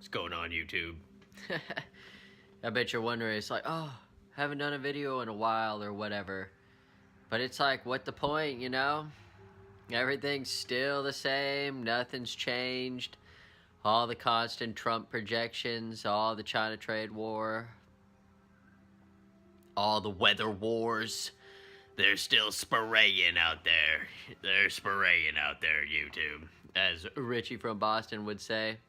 What's going on, YouTube? I bet you're wondering, it's like, oh, haven't done a video in a while or whatever. But it's like, what the point, you know? Everything's still the same, nothing's changed. All the constant Trump projections, all the China trade war, all the weather wars. They're still spraying out there. They're spraying out there, YouTube. As Richie from Boston would say.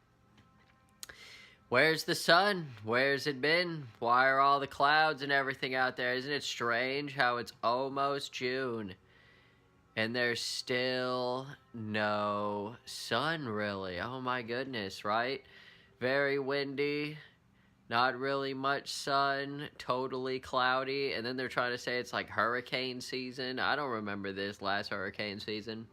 Where's the sun? Where's it been? Why are all the clouds and everything out there? Isn't it strange how it's almost June and there's still no sun, really? Oh my goodness, right? Very windy, not really much sun, totally cloudy, and then they're trying to say it's like hurricane season. I don't remember this last hurricane season.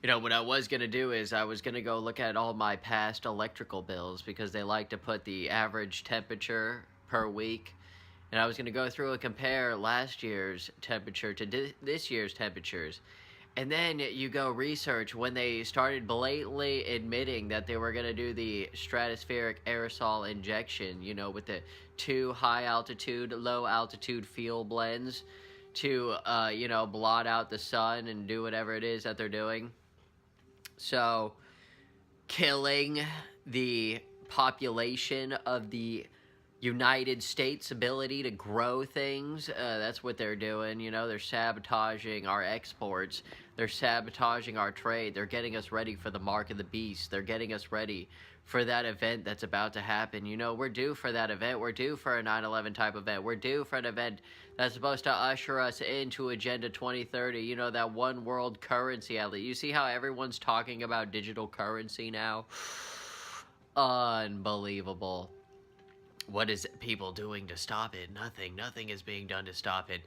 You know, what I was going to do is I was going to go look at all my past electrical bills because they like to put the average temperature per week. And I was going to go through and compare last year's temperature to this year's temperatures. And then you go research when they started blatantly admitting that they were going to do the stratospheric aerosol injection, you know, with the two high altitude, low altitude fuel blends to, you know, blot out the sun and do whatever it is that they're doing. So, killing the population of the United States' ability to grow things, that's what they're doing. You know, they're sabotaging our exports. They're sabotaging our trade. They're getting us ready for the mark of the beast. They're getting us ready for that event that's about to happen. You know, we're due for that event. We're due for a 9/11 type event. We're due for an event that's supposed to usher us into Agenda 2030. You know, that one world currency outlet. You see how everyone's talking about digital currency now? Unbelievable. What is people doing to stop it? Nothing. Nothing is being done to stop it.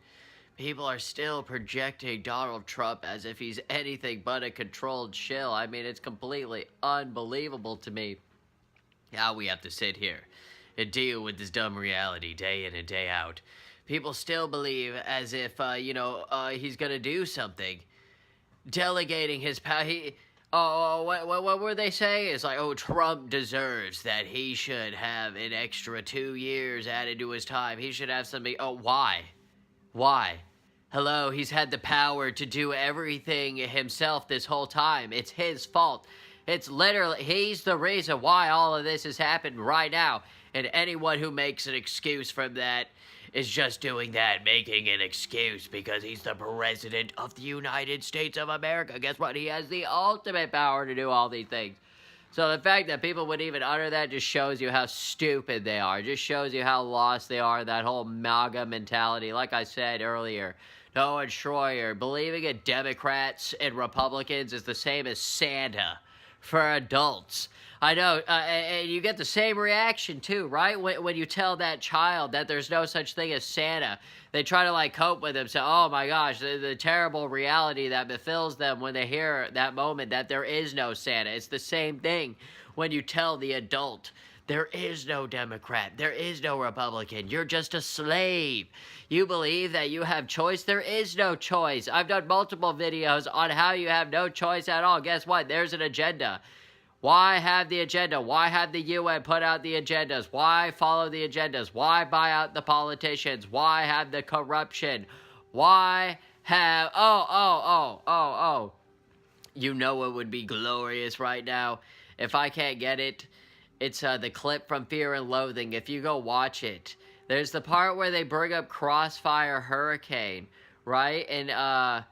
People are still projecting Donald Trump as if he's anything but a controlled shill. I mean, it's completely unbelievable to me how we have to sit here and deal with this dumb reality day in and day out. People still believe as if, you know, he's going to do something. Delegating his power. What were they saying? It's like, oh, Trump deserves that he should have an extra 2 years added to his time. He should have something. Oh, why? Why? Hello, he's had the power to do everything himself this whole time. It's his fault. It's literally, he's the reason why all of this has happened right now. And anyone who makes an excuse from that is just doing that, making an excuse because he's the president of the United States of America. Guess what? He has the ultimate power to do all these things. So the fact that people would even utter that just shows you how stupid they are. It just shows you how lost they are, that whole MAGA mentality. Like I said earlier, Noah Schroyer, believing in Democrats and Republicans is the same as Santa for adults. I know, and you get the same reaction too, right? When you tell that child that there's no such thing as Santa, they try to like cope with him, say, oh my gosh, the terrible reality that befills them when they hear that moment that there is no Santa. It's the same thing when you tell the adult, there is no Democrat, there is no Republican, you're just a slave. You believe that you have choice? There is no choice. I've done multiple videos on how you have no choice at all. Guess what? There's an agenda. Why have the agenda? Why have the UN put out the agendas? Why follow the agendas? Why buy out the politicians? Why have the corruption? Why have... Oh. You know what would be glorious right now? If I can't get it, it's the clip from Fear and Loathing. If you go watch it, there's the part where they bring up Crossfire Hurricane, right? And,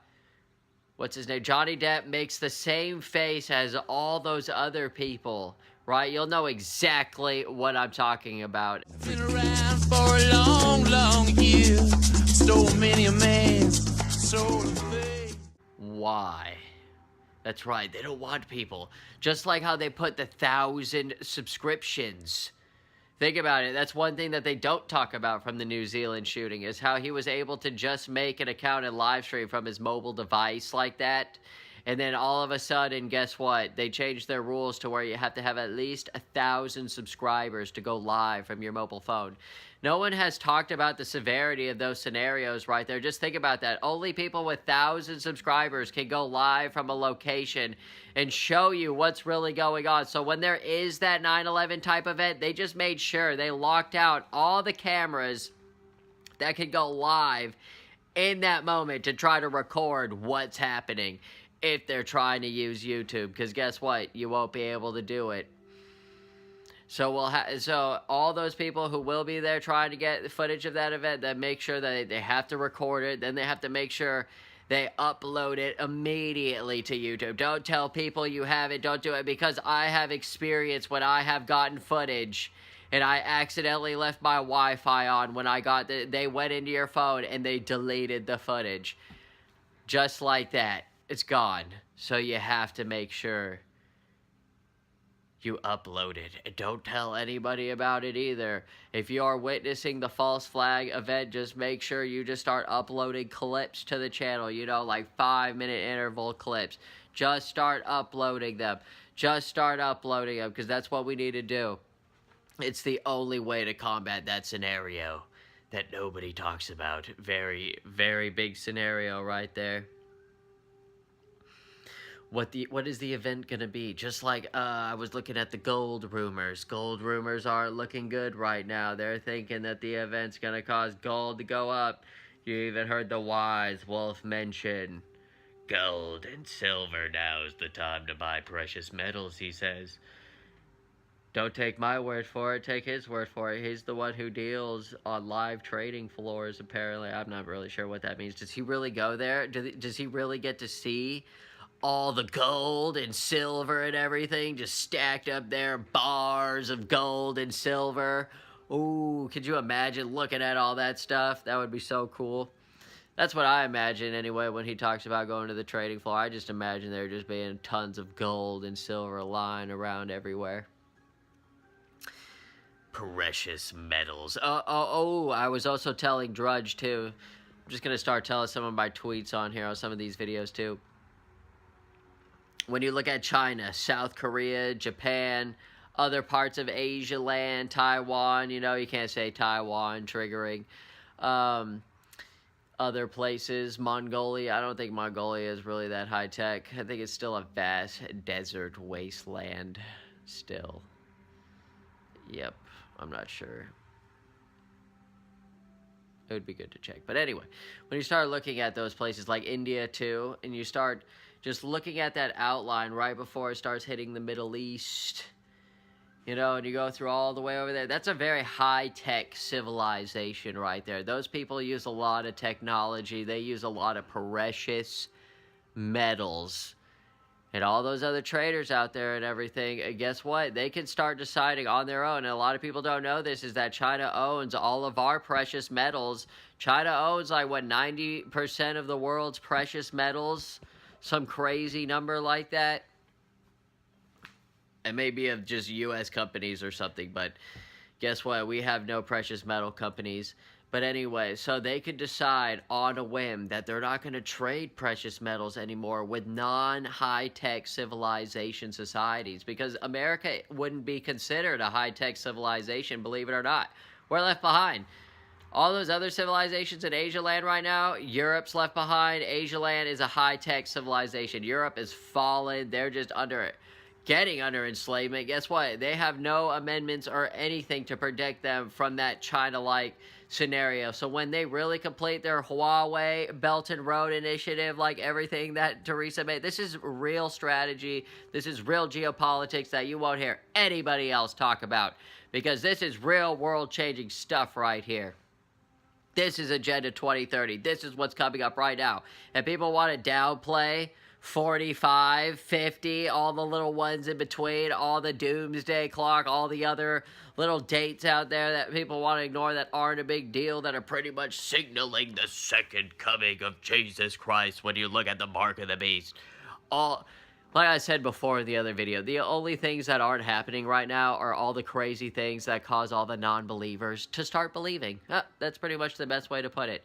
what's his name? Johnny Depp makes the same face as all those other people, right? You'll know exactly what I'm talking about. Been around for a long, long year. Stole many a man's soul of faith. Why? That's right, they don't want people. Just like how they put the 1,000 subscriptions. Think about it, that's one thing that they don't talk about from the New Zealand shooting, is how he was able to just make an account and live stream from his mobile device like that, And then all of a sudden, guess what? They changed their rules to where you have to have at least 1,000 subscribers to go live from your mobile phone. No one has talked about the severity of those scenarios right there. Just think about that. Only people with 1,000 subscribers can go live from a location and show you what's really going on. So when there is that 9/11 type event, they just made sure they locked out all the cameras that could go live in that moment to try to record what's happening if they're trying to use YouTube. Because guess what? You won't be able to do it. So so all those people who will be there trying to get the footage of that event, then make sure that they have to record it. Then they have to make sure they upload it immediately to YouTube. Don't tell people you have it. Don't do it, because I have experience when I have gotten footage and I accidentally left my Wi-Fi on when I got they went into your phone and they deleted the footage. Just like that. It's gone. So you have to make sure you upload it. And don't tell anybody about it either. If you are witnessing the false flag event, just make sure you just start uploading clips to the channel. You know, like 5-minute interval clips. Just start uploading them. Just start uploading them, because that's what we need to do. It's the only way to combat that scenario that nobody talks about. Very, very big scenario right there. What is the event gonna be? Just like I was looking at the gold rumors. Gold rumors aren't looking good right now. They're thinking that the event's gonna cause gold to go up. You even heard the wise wolf mention Gold and silver, now's the time to buy precious metals, he says. Don't take my word for it, take his word for it. He's the one who deals on live trading floors, apparently. I'm not really sure what that means. Does he really go there? Does he really get to see all the gold and silver and everything just stacked up there? Bars of gold and silver. Ooh, could you imagine looking at all that stuff? That would be so cool. That's what I imagine anyway when he talks about going to the trading floor. I just imagine there just being tons of gold and silver lying around everywhere. Precious metals. I was also telling Drudge too. I'm just going to start telling some of my tweets on here on some of these videos too. When you look at China, South Korea, Japan, other parts of Asia land, Taiwan, you know, you can't say Taiwan, triggering. Other places, Mongolia. I don't think Mongolia is really that high tech. I think it's still a vast desert wasteland still. Yep, I'm not sure. It would be good to check. But anyway, when you start looking at those places like India too, and you start just looking at that outline right before it starts hitting the Middle East, you know, and you go through all the way over there, that's a very high-tech civilization right there. Those people use a lot of technology. They use a lot of precious metals. And all those other traders out there and everything, guess what? They can start deciding on their own. And a lot of people don't know this, is that China owns all of our precious metals. China owns, like, what, 90% of the world's precious metals? Some crazy number like that. It may be of just U.S. companies or something, but guess what? We have no precious metal companies. But anyway, so they could decide on a whim that they're not going to trade precious metals anymore with non-high-tech civilization societies, because America wouldn't be considered a high-tech civilization, believe it or not. We're left behind. All those other civilizations in Asia land right now, Europe's left behind. Asia land is a high-tech civilization. Europe is fallen. They're just getting under enslavement. Guess what? They have no amendments or anything to protect them from that China-like scenario. So when they really complete their Huawei Belt and Road Initiative, like everything that Theresa made, this is real strategy. This is real geopolitics that you won't hear anybody else talk about, because this is real world-changing stuff right here. This is Agenda 2030. This is what's coming up right now. And people want to downplay 45, 50, all the little ones in between, all the doomsday clock, all the other little dates out there that people want to ignore that aren't a big deal, that are pretty much Signaling the second coming of Jesus Christ when you look at the mark of the beast. all. Like I said before in the other video, the only things that aren't happening right now are all the crazy things that cause all the non-believers to start believing. That's pretty much the best way to put it.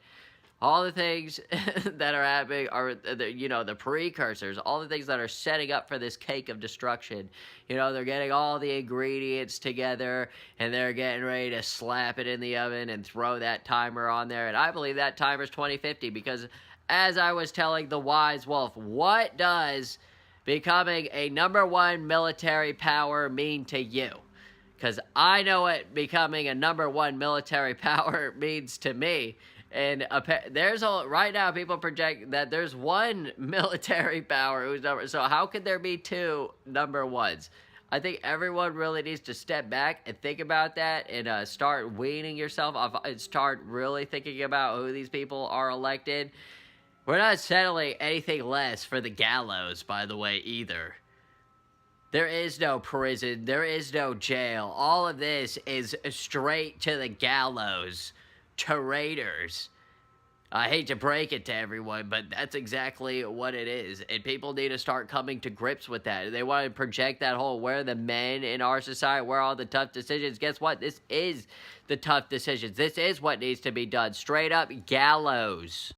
All the things that are happening are, the precursors, all the things that are setting up for this cake of destruction. They're getting all the ingredients together, and they're getting ready to slap it in the oven and throw that timer on there. And I believe that timer's 2050 because, as I was telling the wise wolf, what does becoming a #1 military power mean to you? Because I know what becoming a #1 military power means to me. And right now people project that there's one military power who's so how could there be two #1s? I think everyone really needs to step back and think about that and start weaning yourself off and start really thinking about who these people are elected. We're not settling anything less for the gallows, by the way, either. There is no prison. There is no jail. All of this is straight to the gallows. Traitors. I hate to break it to everyone, but that's exactly what it is. And people need to start coming to grips with that. They want to project that whole, where the men in our society, where all the tough decisions. Guess what? This is the tough decisions. This is what needs to be done. Straight up gallows.